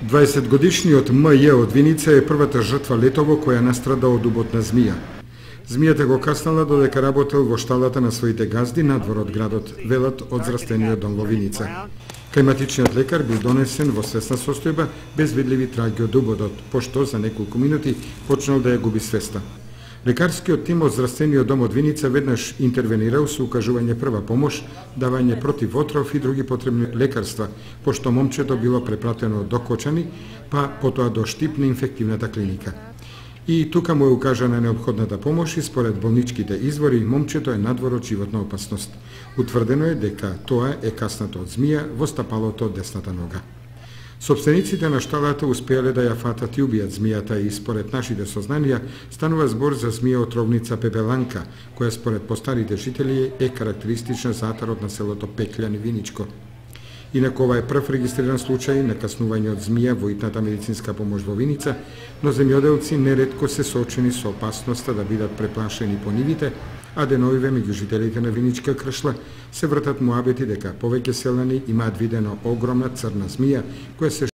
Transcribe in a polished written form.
20-годишниот М.Ј. од Виница е првата жртва летово која настрада од уботна змија. Змијата го каснала додека работел во шталата на своите газди надвор од градот, велат од здравствениот дом во Виница. Климатичниот лекар бил донесен во свесна состојба без видливи траги од убодот, пошто за неколку минути почнал да ја губи свеста. Лекарскиот тим од здравствениот дом од Виница веднаш интервенирал со укажување прва помош, давање против отров и други потребни лекарства, пошто момчето било препратено до Кочани, па потоа до Штип на инфективната клиника. И тука му е укажана неопходната помош и според болничките извори, момчето е надвор од животна опасност. Утврдено е дека тоа е каснато од змија во стапалото од десната нога. Собствениците на шталата успеале да ја фатат и убијат змијата и според нашите сознанија станува збор за змија отровница пепеланка, која според постарите жители е карактеристична за атарот на селото Пеклјан и Виничко. Инаку ова е прв регистриран случај на каснување од змија во итната медицинска помош во Виница, но земјоделци неретко се соочени со опасноста да бидат преплашени по нивите, а деновиве меѓу жителите на Виничка кршла се вртат муабети дека повеќе селани имаат видено огромна црна змија која се